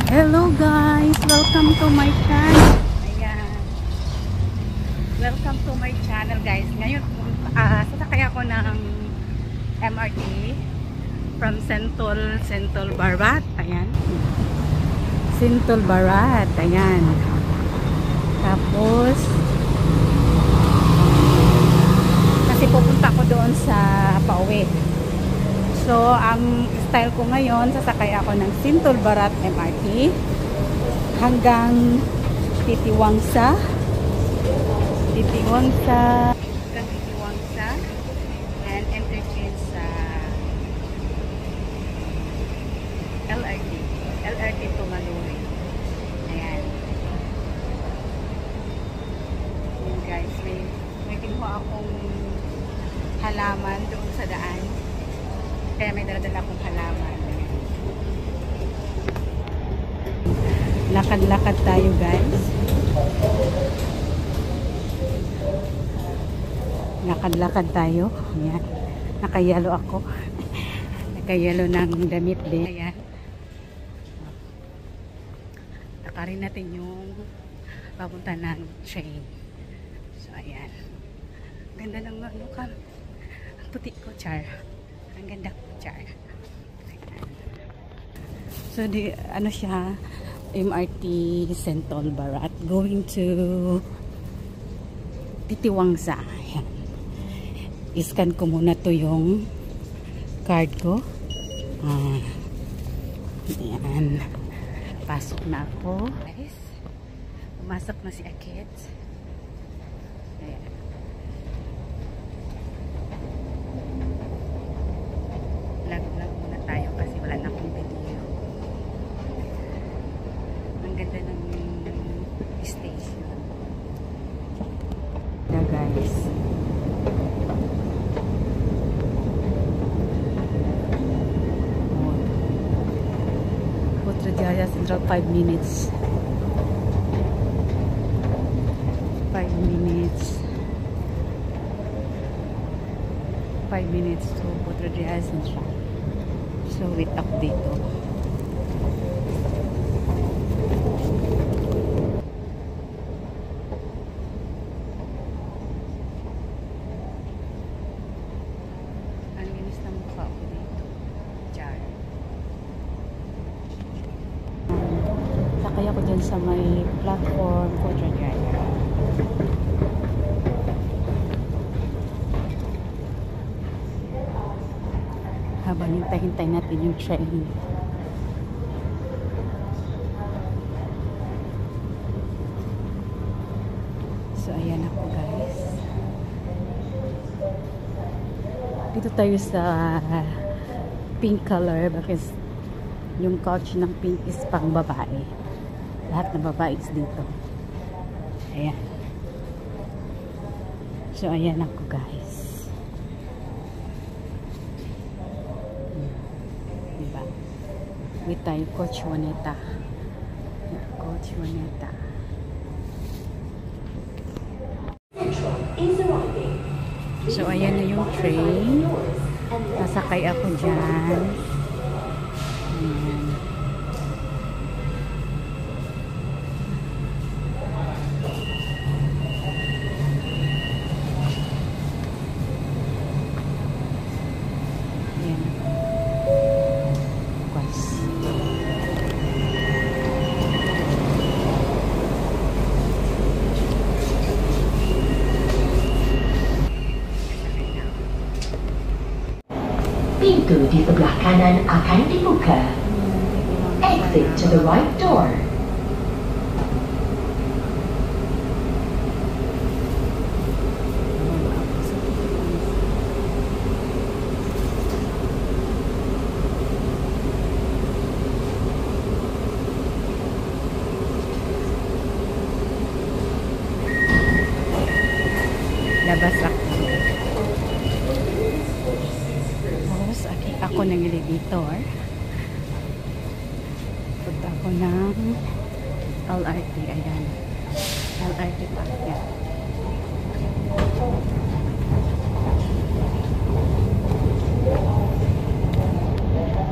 Hello guys! Welcome to my channel. Ayan. Welcome to my channel guys. Ngayon, sasakay ako ng MRT from Sentul Barat. Ayan. Sentul Barat. Ayan. Tapos, kasi pupunta ko doon sa pauwi. So, ang style ko ngayon, sasakay ako ng Sentul Barat MRT hanggang Titiwangsa and interchange sa LRT to Maluri. Ayan. Ayan guys, may kinuha akong halaman doon sa daan. Kaya may dala-dala akong halaman. Lakad-lakad tayo guys. Lakad-lakad tayo. Ayan. Nakayalo ako. Nakayalo ng damit din. Ayan. Takarin natin yung papunta ng train. So ayan. Ganda ng luka. Ang puti ko, char. Ang ganda ko, char. So ano siya, MRT Sentul Barat going to Titiwangsa. Ayan. I-scan ko muna to yung card ko. Ayan. Pasok na ako. Guys, pumasok na si Akit. Ayan. Vlog muna tayo kasi wala na akong video. Ang ganda ng station. Yeah guys. Putrajaya Central 5 minutes. 5 minutes to Putrajaya Central. So wait up dito. Ang linis na mukha ko dito. Char. Sakay ako dyan sa may platform Putrajaya. Habang hintay-hintay natin yung train. So ayan ako guys. Dito tayo sa pink color because yung couch ng pink is pang babae. Lahat ng babae is dito. Ayan. So ayan ako guys. Diba? Wait tayo, Coach Juanita. Coach Juanita. So ayan na yung train. Nasakay ako dyan. Ayan. Pintu di sebelah kanan akan dibuka. Exit to the right door. Labas ako. Ako ng elevator. Punta ako ng LRT. Ayan. LRT pa. Ayan.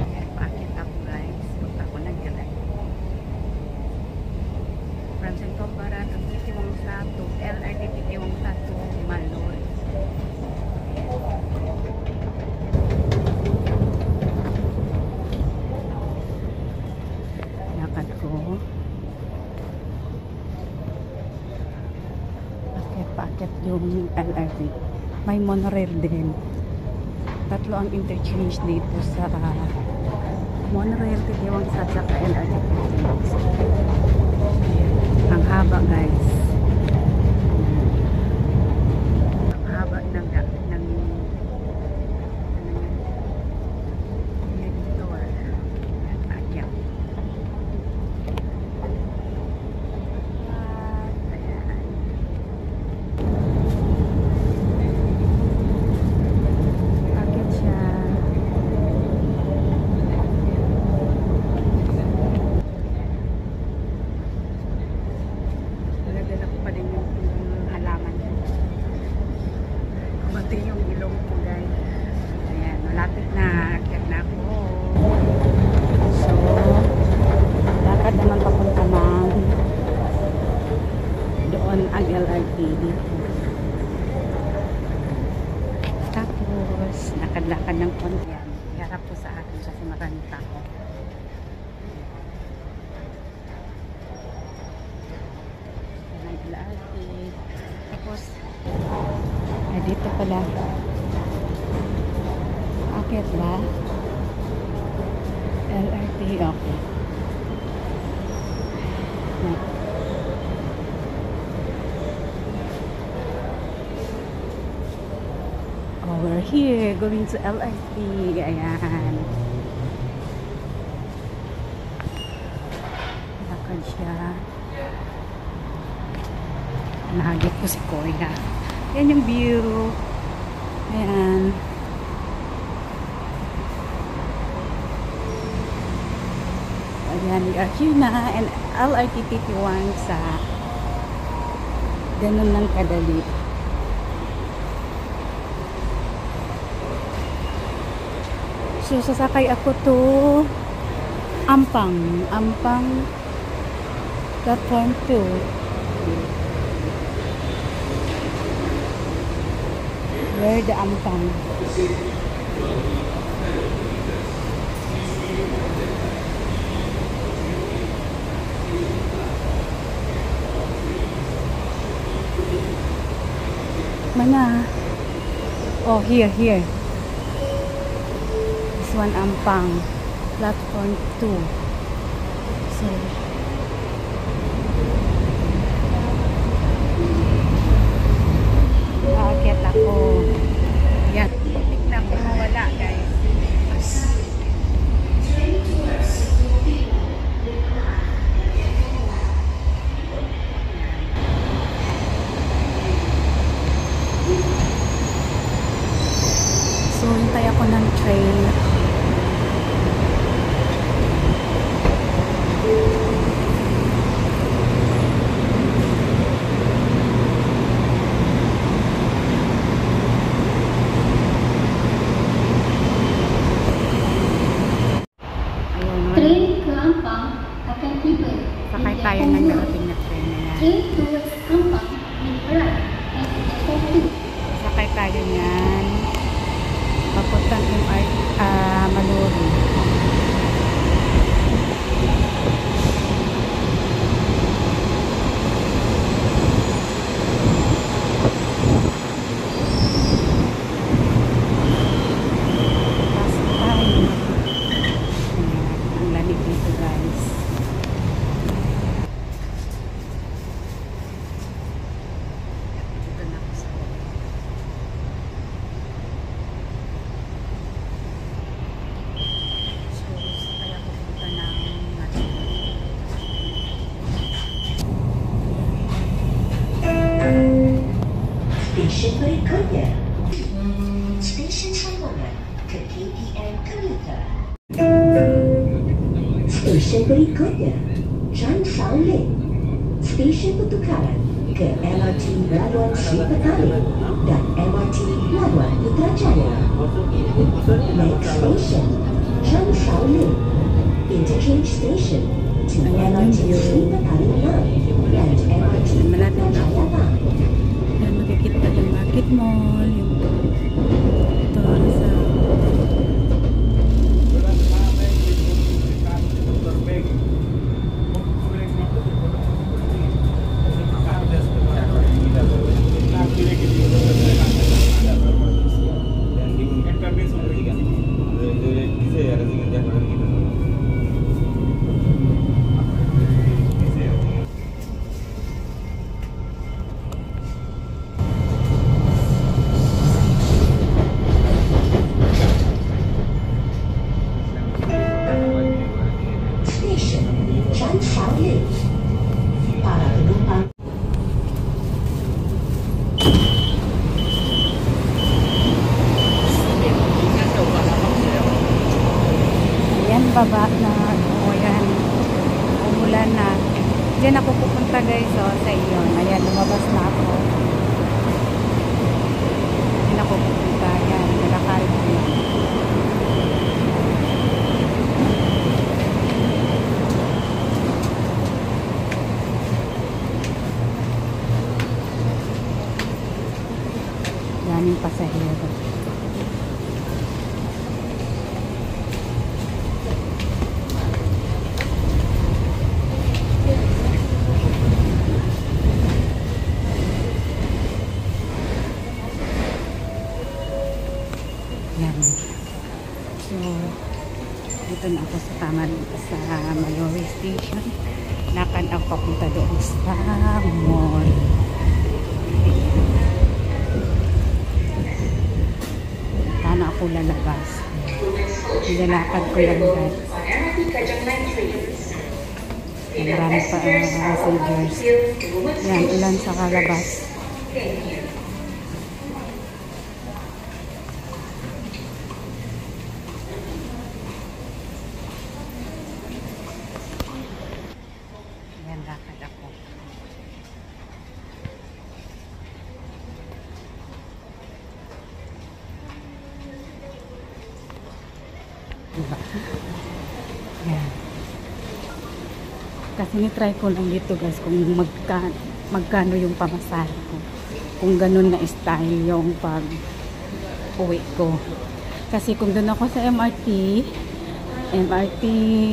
Ayan, paakit ako guys. Punta ako ng LRT. yung LRT. May monorail din. Tatlo ang interchange dito sa monorail, Titiwang sa LRT. Ang haba, guys. Ang haba ng malapit na, akyat na ako. So, lakad naman papunta ng doon ang LRT dito. Tapos, lakad-lakad ng konti yan. Iharap po sa akin kasi maraming tao. Yan ang LRT. Tapos, ay dito pala. Akit ba? LRT, okay. Oh, we're here, going to LRT. Ayan. Lakad siya. Nahagip ko si Koya. Yan yung view. Ayan. Ayan, we are here na and LRT Titiwang sa ganun ng kadali. So, sasakay ako to Ampang platform 2. Where the Ampang? Mana? Oh, here. This one Ampang, platform 2. So, aakyat ako. Yan. Tignan ko mawala, guys. So, hintay ako ng train. Train ke Ampang akan tiba. Sakay tayo ng darating na train na yan. Train towards Ampang will arrive at platform 2. Sakay tayo yan. Papuntang Maluri. Ang lamig dito, guys. Dito na ako sa kaya pupunta ng Station berikutnya. Stesen sambungan ke KTM Commuter. Stesen berikutnya Changsha Link. Stesen pertukaran ke LRT Labuan Sri Petani dan MRT Labuan Putrajaya. Next station Changsha Link. Interchange station to LRT Sri Petani Line and MRT Putrajaya Line. yan, makikita yung market mall, yung tourism. Yan, baba na. O yan. Umulan na. Diyan ako pupunta guys, so sa iyo. Ayan, lumabas na ako. Diyan ako pupunta. Ayan, nalakarin ko yan. Daming pasahero. Yan. So, dito na ako sa Mayori Station. Lakad ako papunta doon sa mall. Paano ako lalabas? Nilalakad ko lang guys. Marami pa passengers. Yan, ulan sa kalabas. Yan, lakad ako. Diba? Yan. Kasi ni-try ko lang dito guys kung magkano yung pamasahe ko. Kung ganun na style yung pag-uwi ko. Kasi kung doon ako sa MRT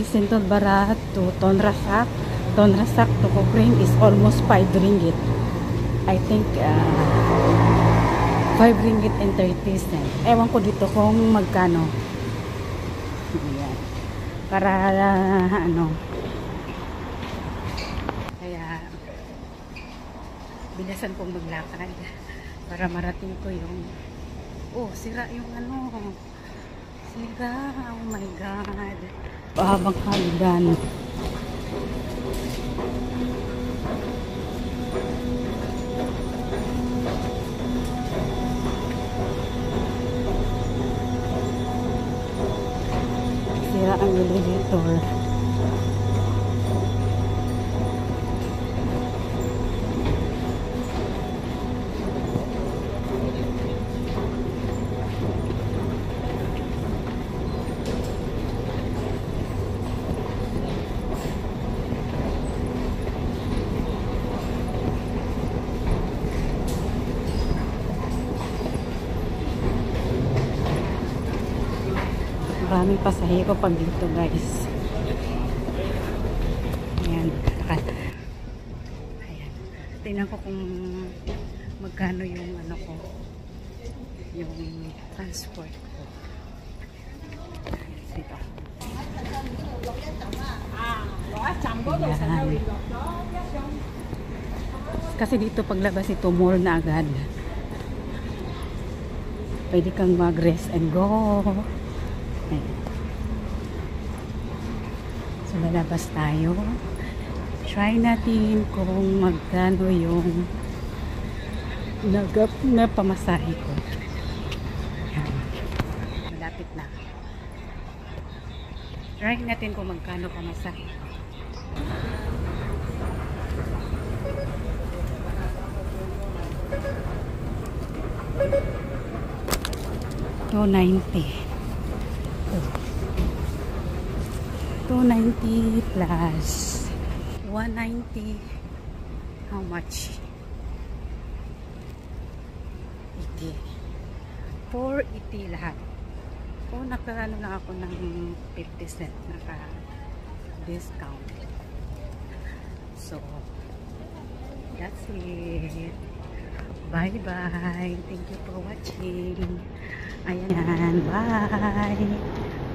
Sintul Barat to Tonrasak to Cochrane is almost 5 ringgit. I think 5 ringgit and 30 cents. Ewan ko dito kung magkano. Ayan. Para kaya bilisan kong maglakad para marating ko yung sira yung sira, oh my god, pahabang hagdan. Sira ang elevator. Maraming pasahero pag dito guys. Ayan. Ayan. Tingnan ko kung magkano yung yung transport ko. Dito. Ayan. Kasi dito paglabas ito mall na agad. Pwede kang mag-rest and go. So, lalabas tayo. Try natin kung magkano yung na pamasahe ko. Ayan. Malapit na. Try natin kung magkano pamasahe ko. $290 plus 190. How much? 80. 480 lahat. Nakaano lang ako ng 50 cent naka discount. So that's it. Bye bye. Thank you for watching. Ayan, bye.